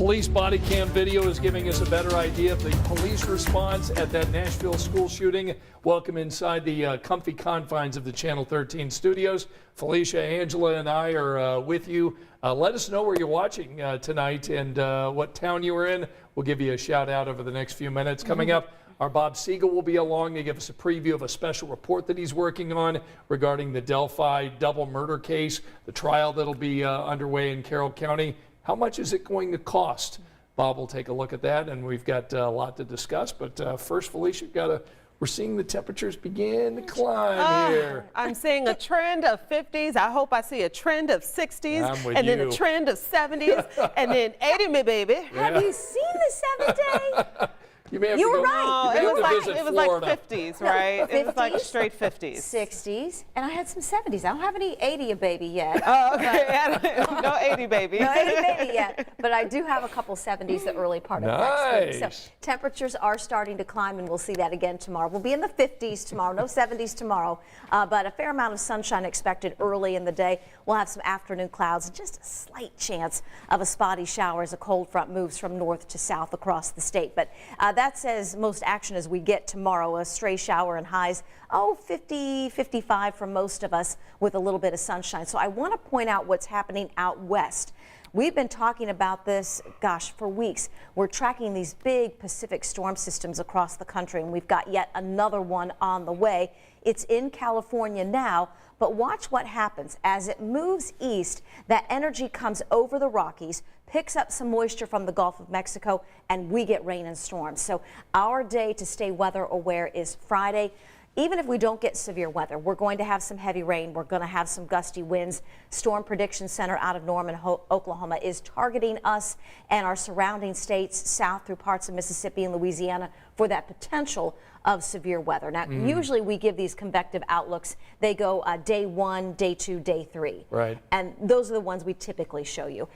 police body cam video is giving us a better idea of the police response at that Nashville school shooting. Welcome inside the comfy confines of the Channel 13 studios. Felicia, Angela, and I are with you. Let us know where you're watching tonight and what town you were in. We'll give you a shout out over the next few minutes. Coming up, our Bob Siegel will be along to give us a preview of a special report that he's working on regarding the Delphi double murder case, the trial that'll be underway in Carroll County. How much is it going to cost? Bob will take a look at that, and we've got a lot to discuss. But first, Felicia, we're seeing the temperatures begin to climb here. I'm seeing a trend of 50s. I hope I see a trend of 60s, and then a trend of 70s, and then 80, me baby. Yeah. Have you seen the 7-day? You may have you to were go, right. It was like 50s, right? 50s, it was like straight 50s. 60s, and I had some 70s. I don't have any 80 a baby yet. Oh, okay. No 80 baby. No 80 baby yet, but I do have a couple 70s the early part of next week. So temperatures are starting to climb, and we'll see that again tomorrow. We'll be in the 50s tomorrow, no 70s tomorrow, but a fair amount of sunshine expected early in the day. We'll have some afternoon clouds, just a slight chance of a spotty shower as a cold front moves from north to south across the state. But that's as most action as we get tomorrow. A stray shower and highs, 50, 55 for most of us with a little bit of sunshine. So I want to point out what's happening out west. We've been talking about this, gosh, for weeks. We're tracking these big Pacific storm systems across the country, and we've got yet another one on the way. It's in California now, but watch what happens. As it moves east, that energy comes over the Rockies, picks up some moisture from the Gulf of Mexico, and we get rain and storms. So our day to stay weather aware is Friday. Even if we don't get severe weather, we're going to have some heavy rain. We're going to have some gusty winds. Storm Prediction Center out of Norman, Oklahoma is targeting us and our surrounding states south through parts of Mississippi and Louisiana for that potential of severe weather. Now, usually we give these convective outlooks. They go day 1, day 2, day 3. Right. And those are the ones we typically show you.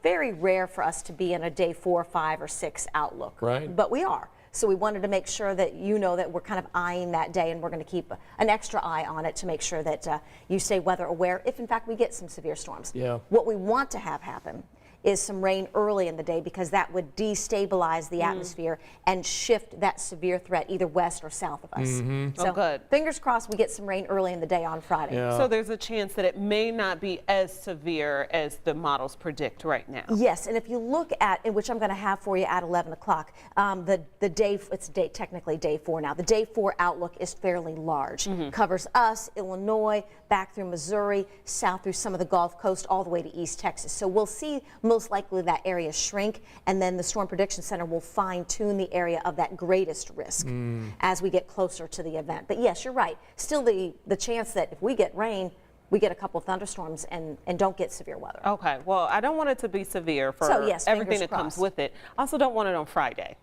Very rare for us to be in a day 4, 5, or 6 outlook. Right. But we are. So we wanted to make sure that you know that we're kind of eyeing that day, and we're going to keep an extra eye on it to make sure that you stay weather aware if in fact we get some severe storms. Yeah. What we want to have happen is some rain early in the day, because that would destabilize the atmosphere and shift that severe threat either west or south of us. So good. Fingers crossed we get some rain early in the day on Friday. Yeah. So there's a chance that it may not be as severe as the models predict right now. Yes, and if you look at, in which I'm going to have for you at 11 o'clock, the day, technically day 4 now, the day 4 outlook is fairly large. Covers us, Illinois, back through Missouri, south through some of the Gulf Coast, all the way to East Texas. So we'll see most likely that area shrink, and then the Storm Prediction Center will fine-tune the area of that greatest risk as we get closer to the event. But yes, you're right. Still the chance that if we get rain, we get a couple of thunderstorms and don't get severe weather. Okay, well, I don't want it to be severe for everything that comes with it. I also don't want it on Friday.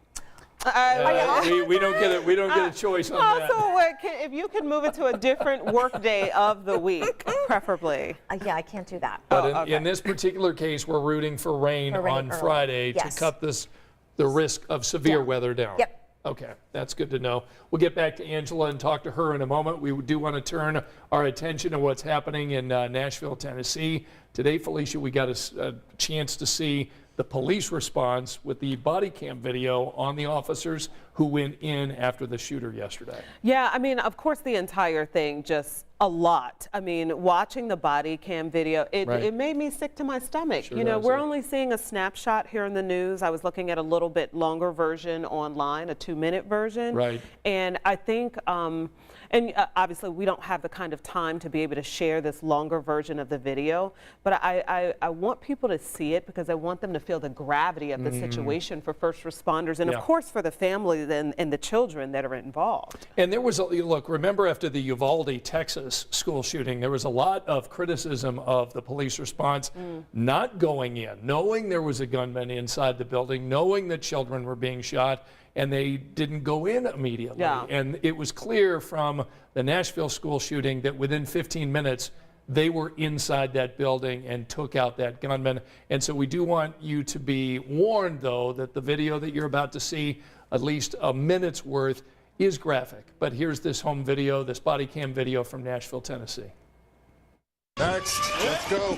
We don't get a choice on that. Also, if you could move it to a different work day of the week, preferably. Yeah, I can't do that. But in this particular case, we're rooting for rain on early. Friday to cut the risk of severe weather down. Yep. Okay, that's good to know. We'll get back to Angela and talk to her in a moment. We do want to turn our attention to what's happening in Nashville, Tennessee. Today, Felicia, we got a chance to see the police response with the body cam video on the officers who went in after the shooter yesterday. Yeah, I mean, of course, the entire thing, just a lot. I mean, watching the body cam video, it made me sick to my stomach. Sure, you know, we're only seeing a snapshot here in the news. I was looking at a little bit longer version online, a 2-minute version. Right. And I think, obviously we don't have the kind of time to be able to share this longer version of the video, but I want people to see it because I want them to feel the gravity of the situation for first responders and of course for the families and the children that are involved. And there was look, remember after the Uvalde, Texas school shooting, there was a lot of criticism of the police response not going in, knowing there was a gunman inside the building, knowing that children were being shot, and they didn't go in immediately. And it was clear from the Nashville school shooting that within 15 minutes, they were inside that building and took out that gunman. And so we do want you to be warned, though, that the video that you're about to see, at least a minute's worth, is graphic. But here's this home video, this body cam video from Nashville, Tennessee. Next, let's go.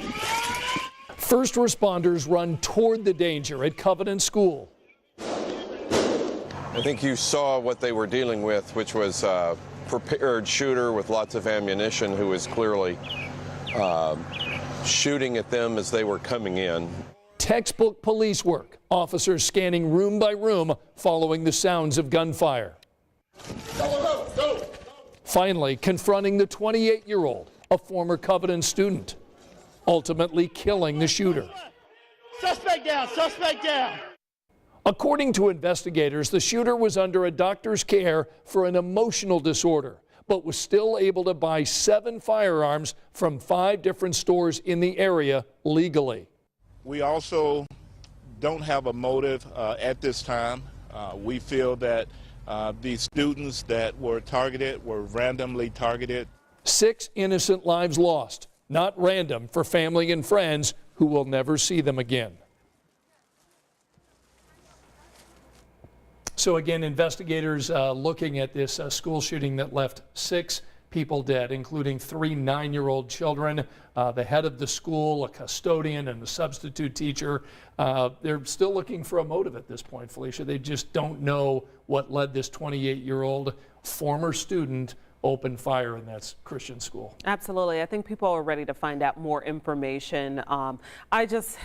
First responders run toward the danger at Covenant School. I think you saw what they were dealing with, which was a prepared shooter with lots of ammunition who was clearly shooting at them as they were coming in. Textbook police work. Officers scanning room by room following the sounds of gunfire. Go. Finally, confronting the 28-year-old, a former Covenant student, ultimately killing the shooter. Suspect down, suspect down. According to investigators, the shooter was under a doctor's care for an emotional disorder, but was still able to buy 7 firearms from 5 different stores in the area legally. We also don't have a motive at this time. We feel that these students that were targeted were randomly targeted. 6 innocent lives lost, not random for family and friends who will never see them again. So again, investigators looking at this school shooting that left 6 people dead, including 3 9-year-old children, the head of the school, a custodian, and a substitute teacher. They're still looking for a motive at this point, Felicia. They just don't know what led this 28-year-old former student open fire in that Christian school. Absolutely. I think people are ready to find out more information. I just,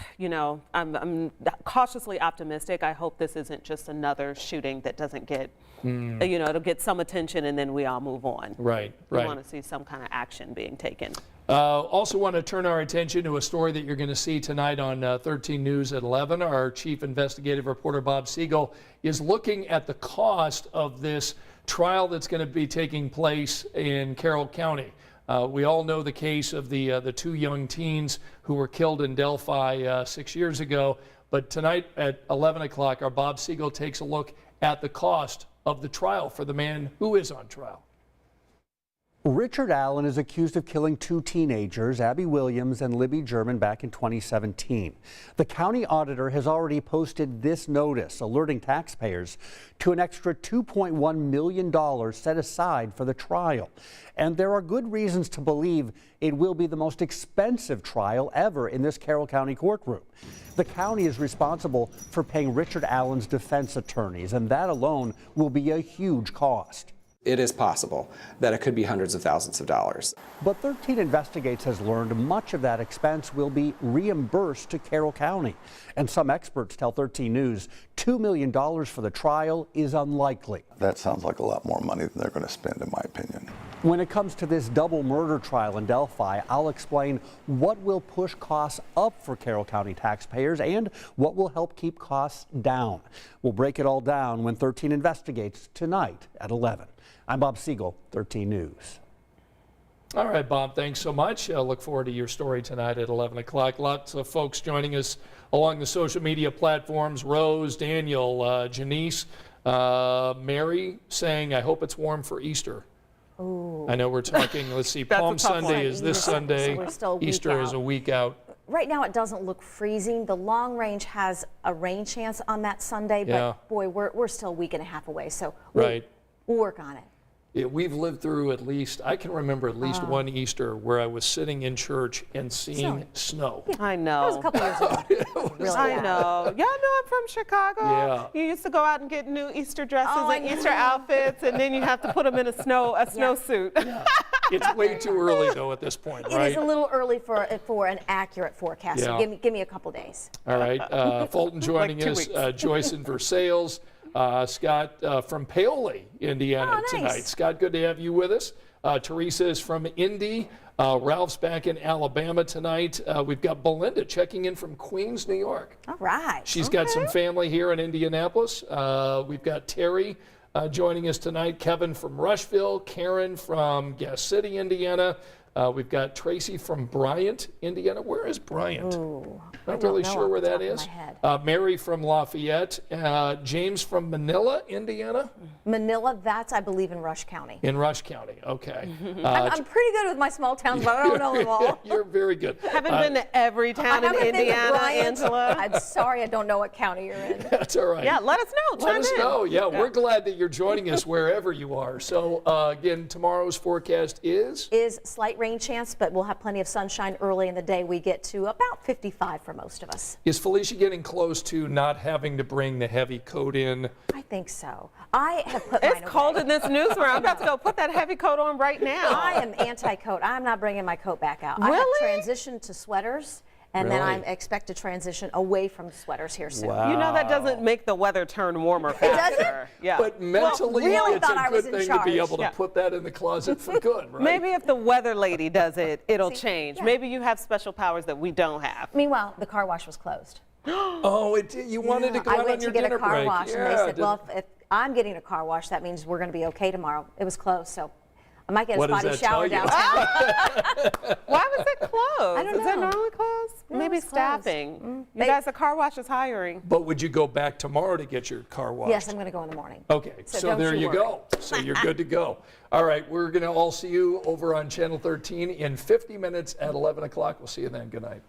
I'm cautiously optimistic. I hope this isn't just another shooting that doesn't get, it'll get some attention and then we all move on. Right. We want to see some kind of action being taken. Also want to turn our attention to a story that you're going to see tonight on 13 News at 11. Our chief investigative reporter, Bob Siegel, is looking at the cost of this trial that's going to be taking place in Carroll County. We all know the case of the 2 young teens who were killed in Delphi 6 years ago. But tonight at 11 o'clock, our Bob Siegel takes a look at the cost of the trial for the man who is on trial. Richard Allen is accused of killing 2 teenagers, Abby Williams and Libby German, back in 2017. The county auditor has already posted this notice alerting taxpayers to an extra $2.1 million set aside for the trial. And there are good reasons to believe it will be the most expensive trial ever in this Carroll County courtroom. The county is responsible for paying Richard Allen's defense attorneys, and that alone will be a huge cost. It is possible that it could be hundreds of thousands of dollars. But 13 Investigates has learned much of that expense will be reimbursed to Carroll County. And some experts tell 13 News $2 million for the trial is unlikely. That sounds like a lot more money than they're going to spend, in my opinion. When it comes to this double murder trial in Delphi, I'll explain what will push costs up for Carroll County taxpayers and what will help keep costs down. We'll break it all down when 13 Investigates tonight at 11. I'm Bob Siegel, 13 News. All right, Bob, thanks so much. I look forward to your story tonight at 11 o'clock. Lots of folks joining us along the social media platforms. Rose, Daniel, Janice, Mary saying, I hope it's warm for Easter. Ooh. I know we're talking, let's see, Palm Sunday is this Sunday. So we're still a week Easter out. is a week out. Right now it doesn't look freezing. The long range has a rain chance on that Sunday, but boy, we're still a week and a half away. So we'll work on it. We've lived through at least, I can remember at least one Easter where I was sitting in church and seeing snow. Yeah, I know. That was a couple years ago. Really I know. Y'all know I'm from Chicago. Yeah. You used to go out and get new Easter dresses and Easter outfits, and then you have to put them in a snowsuit. Yeah. It's way too early though at this point, right? It is a little early for an accurate forecast. Yeah. So give me a couple days. All right. Fulton joining Like 2 us. weeks. Joyce in Versailles. Scott from Paoli, Indiana tonight. Scott, good to have you with us. Teresa is from Indy. Ralph's back in Alabama tonight. We've got Belinda checking in from Queens, New York. All right. She's got some family here in Indianapolis. We've got Terry joining us tonight. Kevin from Rushville. Karen from Gas City, Indiana. We've got Tracy from Bryant, Indiana. Where is Bryant? Ooh, Not really sure where that is. Mary from Lafayette. James from Manila, Indiana. Manila, that's I believe in Rush County. In Rush County, okay. I'm pretty good with my small towns, but I don't know them all. You're very good. Haven't been to every town in Indiana, Angela. I'm sorry, I don't know what county you're in. That's all right. Yeah, let us know. Let us know. Yeah, we're glad that you're joining us wherever you are. So again, tomorrow's forecast is Slight rain chance, but we'll have plenty of sunshine early in the day. We get to about 55 for most of us. Is Felicia getting close to not having to bring the heavy coat in? I think so. I have put mine It's cold away. in this newsroom. I'm about to go put that heavy coat on right now. I am anti-coat. I'm not bringing my coat back out. I have Really? transitioned to sweaters, and then I Really? expect to transition away from sweaters here soon. Wow. You know that doesn't make the weather turn warmer faster. doesn't? Yeah. But mentally, really it's thought I a was good in thing to be charge. able to Yeah. put that in the closet for good, right? Maybe if the weather lady does it, it'll See, change. yeah. Maybe you have special powers that we don't have. Meanwhile, the car wash was closed. Oh, you wanted to go I out on went your to get dinner a car break. wash, and they Yeah, said, well, if I'm getting a car wash, that means we're going to be okay tomorrow. It was closed, so I might get a What does spotty that tell shower you? downtown. Why was it closed? I don't Is that know. normally closed? No, Maybe it's closed. staffing. You They- guys, the car wash is hiring. But would you go back tomorrow to get your car washed? Yes, I'm going to go in the morning. Okay, So so don't there you you go. So you're good to go. All right, we're going to all see you over on Channel 13 in 50 minutes at 11 o'clock. We'll see you then. Good night.